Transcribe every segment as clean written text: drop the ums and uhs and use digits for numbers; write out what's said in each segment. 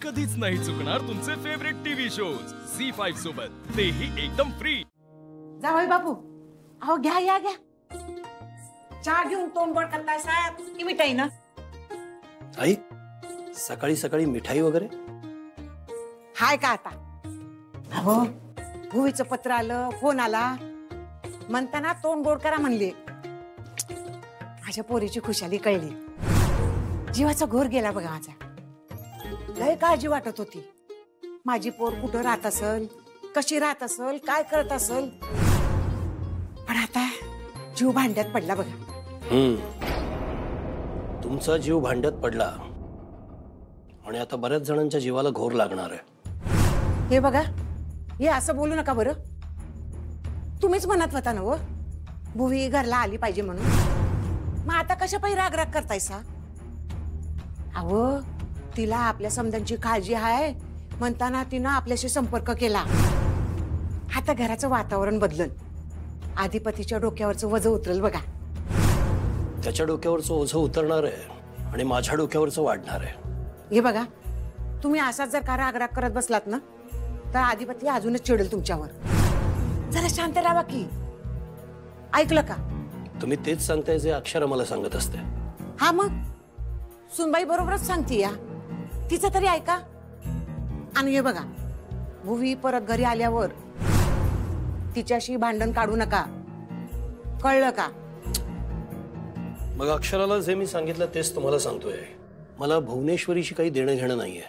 कधीच नाही चुकणार तुमचे फेवरेट टीव्ही शोज झी5 सोबत, तेही एकदम फ्री। जावई बापू, अहो घ्या या घ्या, चहा घेऊन तोंड गोड करताय साहेब की मिठाई ना? आई, सकाळी सकाळी मिठाई वगैरे हाय का आता? अहो भुवीचं पत्र आलं, फोन आला, म्हणताना तोंड गोड करा म्हणले। माझ्या पोरीची खुशाली कळली, जीवाचा घोर गेला बघा माझा। लय काळजी वाटत होती, माझी पोर कुठं राहत असेल, कशी राहत असेल, काय करत असेल, पण आता जीव भांड्यात पडला बघा। तुमचा जीव भांड्यात पडला आणि आता बऱ्याच जणांच्या जीवाला घोर लागणार आहे। हे बघा, हे असं बोलू नका बरं। तुम्हीच म्हणत होता ना हो, भुवी घरला आली पाहिजे म्हणून, मग आता कशा पायी राग करतायसा? अहो तिला आपल्या समजांची काळजी आहे म्हणताना तिनं आपल्याशी संपर्क केला। आता घराचं वातावरण बदलल, आधिपतीच्या डोक्यावरचं वजन उतरल बघा। त्याच्या डोक्यावरचं ओझं उतरणार आहे आणि माझ्या डोक्यावरचं वाढणार आहे। हे बघा, तुम्ही असाच जर का राग करत बसलात ना, तर आधिपती अजूनच चिडेल तुमच्यावर। जरा शांत राहा की, ऐकलं का? तुम्ही तेच सांगताय जे अक्षरा मला सांगत असते। हा मग सुनबाई बरोबरच सांगते या, तिचं तरी ऐका। आणि हे बघा, भुवी परत घरी आल्यावर तिच्याशी भांडण काढू नका, कळलं का? मग अक्षराला जे मी सांगितलं तेच तुम्हाला सांगतोय। मला भुवनेश्वरीशी काही देणं घेणं नाहीये,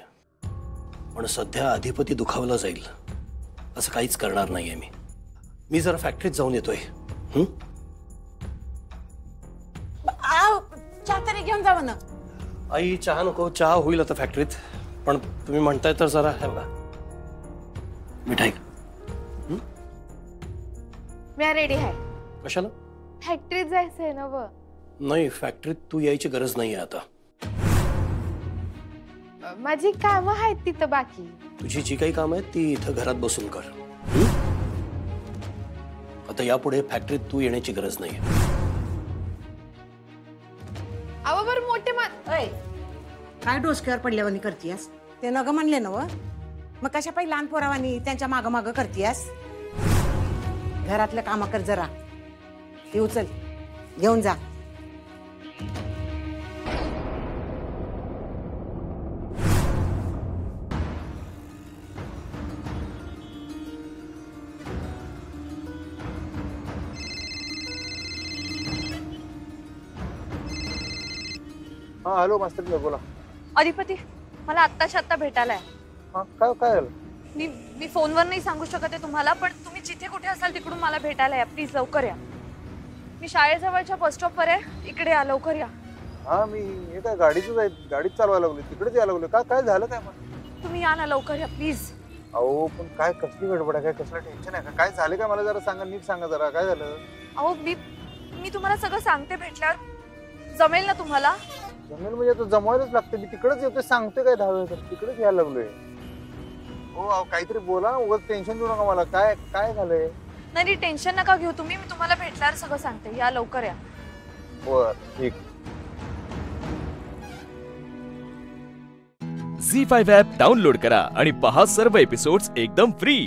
पण सध्या अधिपती दुखावला जाईल असं काहीच करणार नाहीये मी जरा फॅक्टरीत जाऊन येतोय। चहा तरी घेऊन जावं ना। आई चहा नको, चहा होईल आता फॅक्टरीत, पण तुम्ही म्हणताय तर जरा हे बघा मिठाई। मी रेडी आहे। कशाला? फॅक्टरीत जायचंय ना व? नाही, फॅक्टरीत तू यायची गरज नाहीये आता। माझी कामं आहेत तिथं बाकी। तुझी जी काही काम आहेत ती इथं घरात बसून कर। आता यापुढे फॅक्टरीत तू येण्याची गरज नाही। अहो बर मोठे काय डोसक्यावर पडल्यावानी करतीयास? ते नग म्हणले ना व, मग कशा पाहिजे लहान पोरावानी त्यांच्या माग माग करतीयास? घरातलं काम कर जरा, ते उचल घेऊन जा। हाँ हॅलो मास्तर, बोला। अधिपती, मला आत्ताच्या आत्ता भेटायला आहे। हाँ काय काय झालं? मी फोनवर नाही सांगू शकत आहे तुम्हाला, पण तुम्ही जिथे कुठे असाल तिकडून मला भेटायला या प्लीज, लवकर या। मी शाळेजवळच्या बस स्टॉपवर आहे, इकडे या, लवकर या। हाँ मी हे काय गाडीच चालवायला लागली, तिकडेच यायला लागलो। काय झालं काय? मग तुम्ही या ना, लवकर या प्लीज। अहो पण काय कसली गडबड आहे, काय कसलं टेन्शन आहे का? काय झालं काय मला जरा सांगा, नीट सांगा जरा, काय झालं? अहो मी तुम्हाला सगळं सांगते, भेटल्यावर जमेल ना तुम्हाला? जमेल म्हणजे आता जमवायलाच लागते, मी तिकडेच येतोय, सांगते काय 10 वेळा, तिकडेच यायला लागलोय। हो अहो काहीतरी बोला ना, उगाच टेन्शन देऊ नका मला। काय झालंय? नाही टेन्शन नका घेऊ तुम्ही, मी तुम्हाला भेटल्यावर सगळं सांगते, या लवकर या। बर ठीक। झी5 ॲप डाउनलोड करा आणि पहा सर्व एपिसोड्स एकदम फ्री।